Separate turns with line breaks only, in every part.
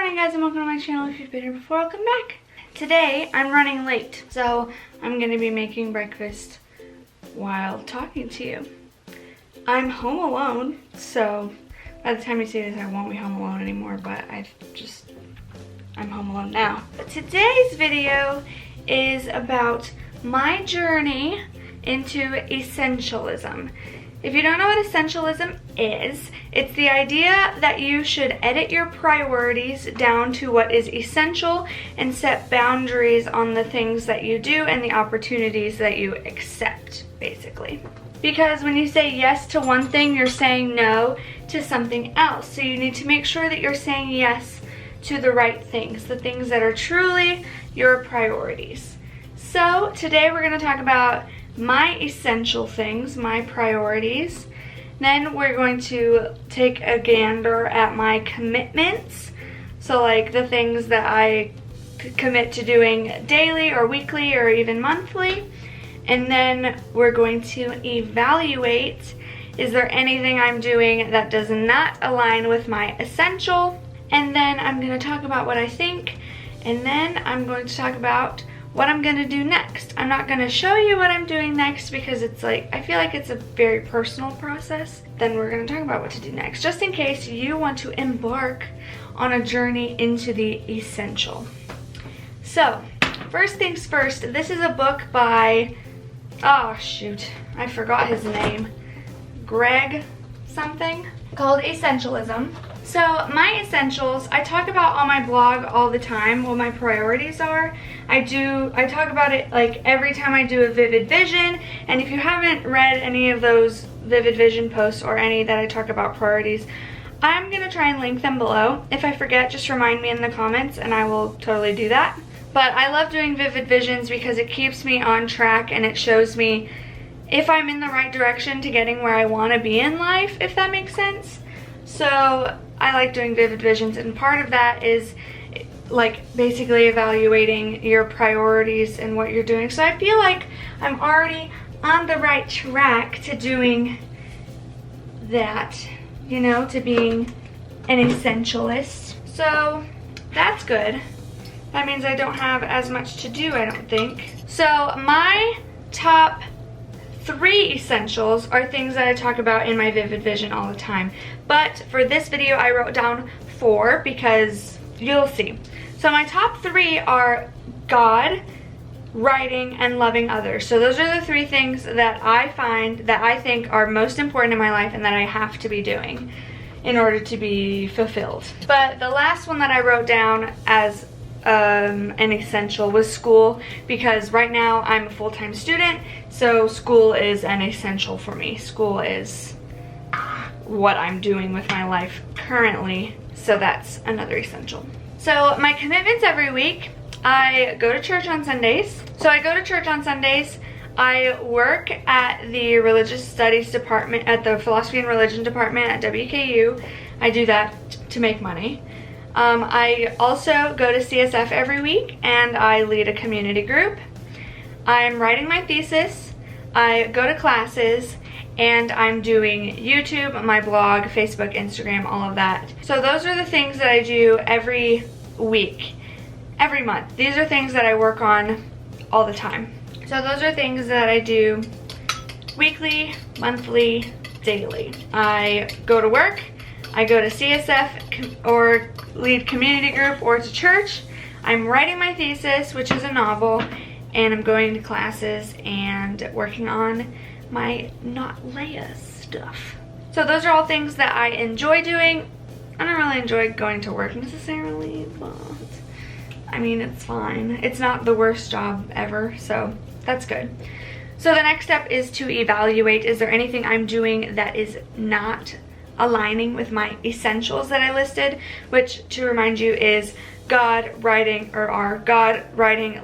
morning, guys, and welcome to my channel. If you've been here before, welcome back. Today I'm running late, so I'm gonna be making breakfast while talking to you. I'm home alone, so by the time you see this I won't be home alone anymore, but I'm home alone now. But today's video is about my journey into essentialism. If you don't know what essentialism is, it's the idea that you should edit your priorities down to what is essential and set boundaries on the things that you do and the opportunities that you accept, basically. Because when you say yes to one thing, you're saying no to something else. So you need to make sure that you're saying yes to the right things, the things that are truly your priorities. So today we're going to talk about my essential things, my priorities. Then we're going to take a gander at my commitments. So like the things that I commit to doing daily or weekly or even monthly. And then we're going to evaluate, is there anything I'm doing that does not align with my essential? And then I'm going to talk about what I think. And then I'm going to talk about what I'm gonna do next. I'm not gonna show you what I'm doing next because it's like, I feel like it's a very personal process. Then we're gonna talk about what to do next, just in case you want to embark on a journey into the essential. So, first things first, this is a book by, oh shoot, I forgot his name. Greg something, called Essentialism. So my essentials, I talk about on my blog all the time what my priorities are. I talk about it like every time I do a Vivid Vision, and if you haven't read any of those Vivid Vision posts or any that I talk about priorities, I'm gonna try and link them below. If I forget, just remind me in the comments and I will totally do that. But I love doing Vivid Visions because it keeps me on track and it shows me if I'm in the right direction to getting where I wanna be in life, if that makes sense. So I like doing Vivid Visions, and part of that is like basically evaluating your priorities and what you're doing. So I feel like I'm already on the right track to doing that, you know, to being an essentialist. So that's good. That means I don't have as much to do, I don't think. So my top 3 essentials are things that I talk about in my Vivid Vision all the time. But for this video, I wrote down 4 because you'll see. So my top 3 are God, writing, and loving others. So those are the 3 things that I find that I think are most important in my life and that I have to be doing in order to be fulfilled. But the last one that I wrote down as an essential was school, because right now I'm a full-time student, so school is an essential for me. School is what I'm doing with my life currently, so that's another essential. So my commitments every week, I go to church on Sundays. So I go to church on Sundays. I work at the religious studies department, at the philosophy and religion department at WKU. I do that to make money. I also go to CSF every week and I lead a community group. I'm writing my thesis, I go to classes, and I'm doing YouTube, my blog, Facebook, Instagram, all of that. So those are the things that I do every week, every month. These are things that I work on all the time. So those are things that I do weekly, monthly, daily. I go to work, I go to CSF or lead community group or to church. I'm writing my thesis, which is a novel, and I'm going to classes and working on my not Leia stuff. So those are all things that I enjoy doing. I don't really enjoy going to work necessarily, but I mean, it's fine. It's not the worst job ever, so that's good. So the next step is to evaluate, is there anything I'm doing that is not aligning with my essentials that I listed, which, to remind you, is God, writing,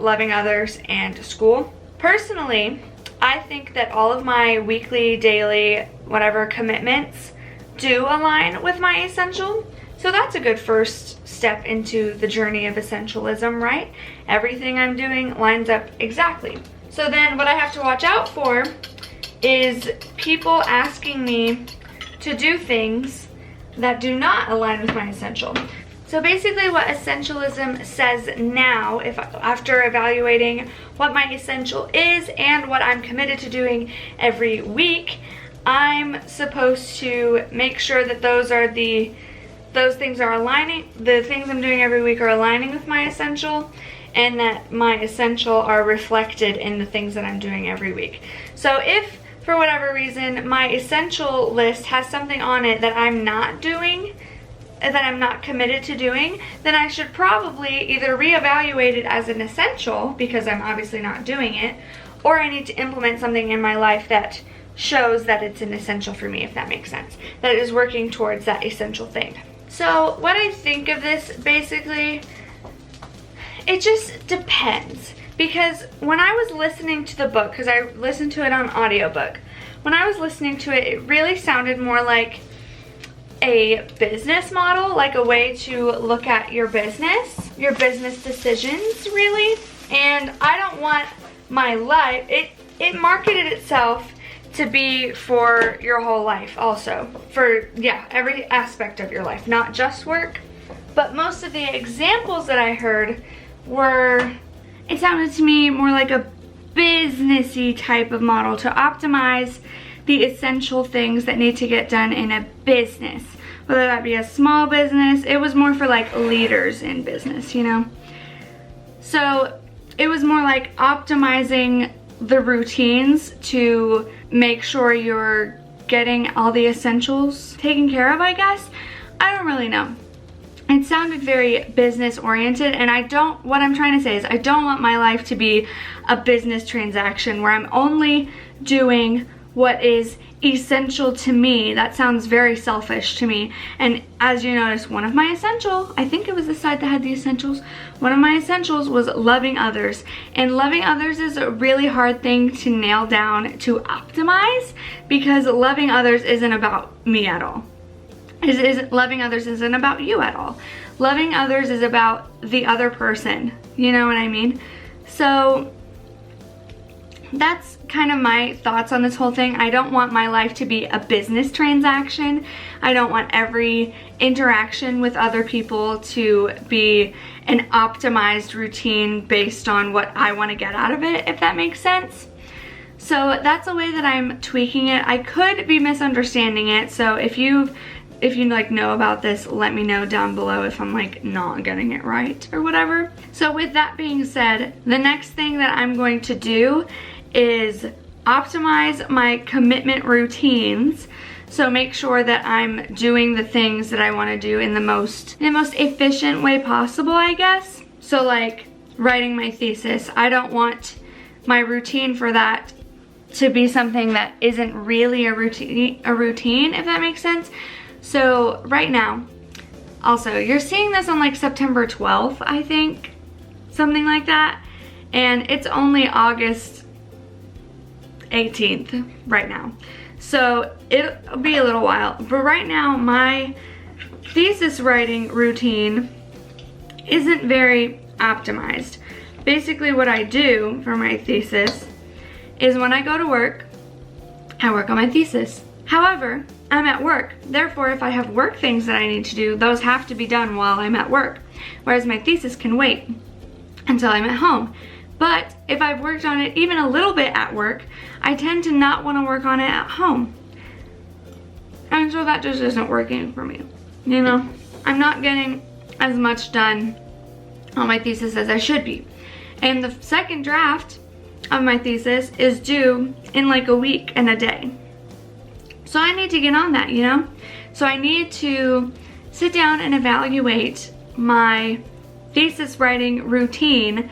loving others, and school. Personally, I think that all of my weekly, daily, whatever commitments do align with my essential. So that's a good first step into the journey of essentialism, right? Everything I'm doing lines up exactly. So then what I have to watch out for is people asking me to do things that do not align with my essential. So basically what Essentialism says now, after evaluating what my essential is and what I'm committed to doing every week, I'm supposed to make sure that those things are aligning, the things I'm doing every week are aligning with my essential, and that my essential are reflected in the things that I'm doing every week. So if, for whatever reason, my essential list has something on it that I'm not doing, that I'm not committed to doing, then I should probably either reevaluate it as an essential, because I'm obviously not doing it, or I need to implement something in my life that shows that it's an essential for me, if that makes sense, that is working towards that essential thing. So what I think of this, basically, it just depends. Because when I was listening to the book, because I listened to it on audiobook, when I was listening to it, it really sounded more like a business model, like a way to look at your business decisions, really. And I don't want my life, it marketed itself to be for your whole life also. For, yeah, every aspect of your life, not just work. But most of the examples that I heard were, it sounded to me more like a businessy type of model to optimize the essential things that need to get done in a business. Whether that be a small business, it was more for like leaders in business, you know? So it was more like optimizing the routines to make sure you're getting all the essentials taken care of, I guess. I don't really know. It sounded very business oriented, and what I'm trying to say is I don't want my life to be a business transaction where I'm only doing what is essential to me. That sounds very selfish to me. And as you notice, one of my essential, I think it was the side that had the essentials, one of my essentials was loving others. And loving others is a really hard thing to nail down to optimize, because loving others isn't about me at all. Loving others isn't about you at all. Loving others is about the other person. You know what I mean? So that's kind of my thoughts on this whole thing. I don't want my life to be a business transaction. I don't want every interaction with other people to be an optimized routine based on what I want to get out of it, if that makes sense. So that's a way that I'm tweaking it. I could be misunderstanding it, so if you like know about this, let me know down below if I'm like not getting it right or whatever. So with that being said, the next thing that I'm going to do is optimize my commitment routines. So make sure that I'm doing the things that I want to do in the most efficient way possible, I guess. So like writing my thesis, I don't want my routine for that to be something that isn't really a routine, if that makes sense. So right now, also, you're seeing this on like September 12th, I think, something like that. And it's only August 18th right now. So it'll be a little while. But right now, my thesis writing routine isn't very optimized. Basically what I do for my thesis is when I go to work, I work on my thesis. However, I'm at work. Therefore, if I have work things that I need to do, those have to be done while I'm at work. Whereas my thesis can wait until I'm at home. But if I've worked on it even a little bit at work, I tend to not want to work on it at home. And so that just isn't working for me. You know, I'm not getting as much done on my thesis as I should be. And the second draft of my thesis is due in like a week and a day. So I need to get on that, you know? So I need to sit down and evaluate my thesis writing routine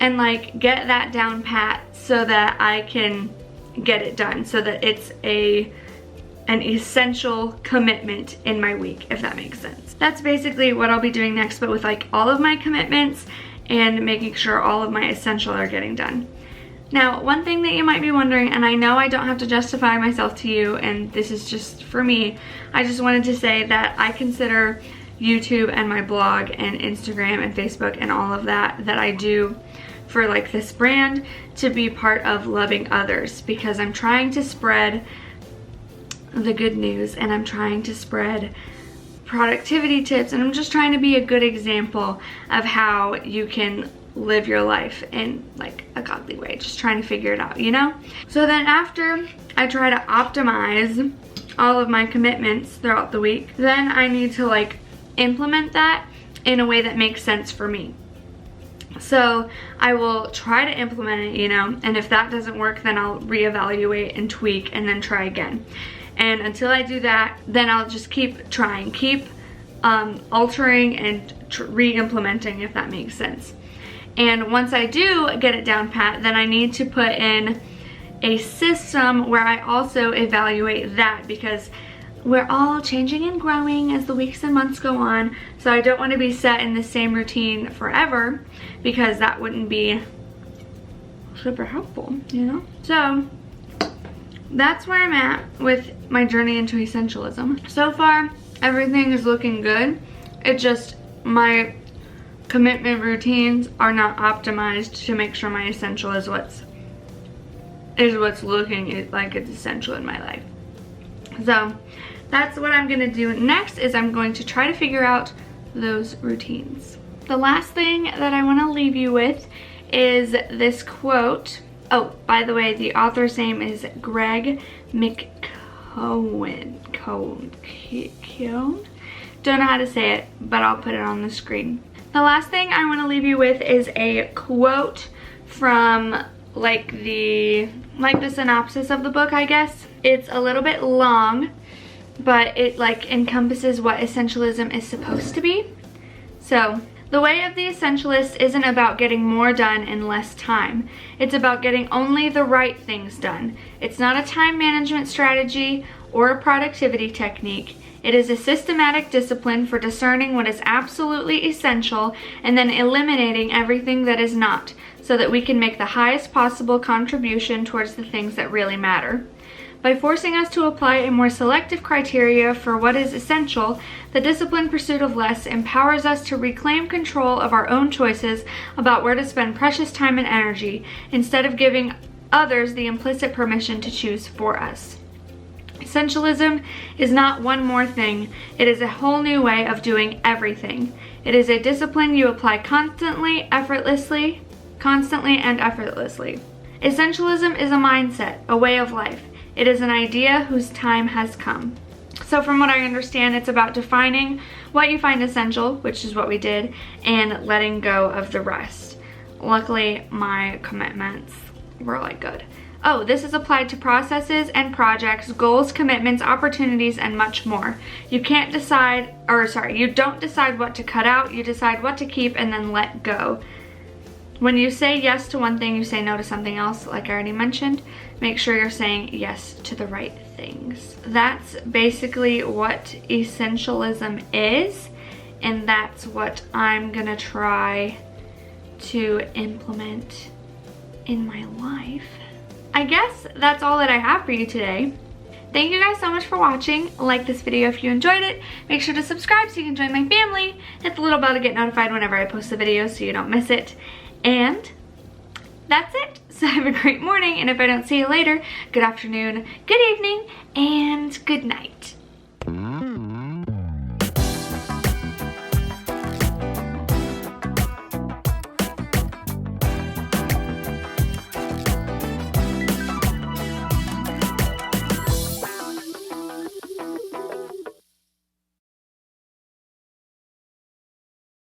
and like get that down pat so that I can get it done, so that it's an essential commitment in my week, if that makes sense. That's basically what I'll be doing next, but with like all of my commitments and making sure all of my essential are getting done. Now, one thing that you might be wondering, and I know I don't have to justify myself to you, and this is just for me, I just wanted to say that I consider YouTube and my blog and Instagram and Facebook and all of that I do for like this brand to be part of loving others, because I'm trying to spread the good news and I'm trying to spread productivity tips, and I'm just trying to be a good example of how you can live your life in like a godly way, just trying to figure it out, you know? So then after I try to optimize all of my commitments throughout the week, then I need to like implement that in a way that makes sense for me. So I will try to implement it, you know, and if that doesn't work, then I'll reevaluate and tweak and then try again. And until I do that, then I'll just keep trying, keep altering and re-implementing, if that makes sense. And once I do get it down pat, then I need to put in a system where I also evaluate that, because we're all changing and growing as the weeks and months go on. So I don't want to be set in the same routine forever, because that wouldn't be super helpful, you know? So that's where I'm at with my journey into essentialism. So far, everything is looking good. It just, my commitment routines are not optimized to make sure my essential is what's looking like it's essential in my life. So that's what I'm gonna do next, is I'm going to try to figure out those routines. The last thing that I want to leave you with is this quote. Oh, by the way, the author's name is Greg McKeown. Don't know how to say it, but I'll put it on the screen. The last thing I want to leave you with is a quote from like the synopsis of the book, I guess. It's a little bit long, but it like encompasses what essentialism is supposed to be. So, the way of the essentialist isn't about getting more done in less time. It's about getting only the right things done. It's not a time management strategy or a productivity technique. It is a systematic discipline for discerning what is absolutely essential and then eliminating everything that is not, so that we can make the highest possible contribution towards the things that really matter. By forcing us to apply a more selective criteria for what is essential, the disciplined pursuit of less empowers us to reclaim control of our own choices about where to spend precious time and energy, instead of giving others the implicit permission to choose for us. Essentialism is not one more thing. It is a whole new way of doing everything. It is a discipline you apply constantly and effortlessly. Essentialism is a mindset, a way of life. It is an idea whose time has come. So from what I understand, it's about defining what you find essential, which is what we did, and letting go of the rest. Luckily, my commitments were like good. Oh, this is applied to processes and projects, goals, commitments, opportunities, and much more. You don't decide what to cut out, you decide what to keep and then let go. When you say yes to one thing, you say no to something else, like I already mentioned. Make sure you're saying yes to the right things. That's basically what essentialism is, and that's what I'm gonna try to implement in my life. I guess that's all that I have for you today. Thank you guys so much for watching. Like this video if you enjoyed it. Make sure to subscribe so you can join my family. Hit the little bell to get notified whenever I post a video so you don't miss it. And that's it. So have a great morning, and if I don't see you later, good afternoon, good evening, and good night.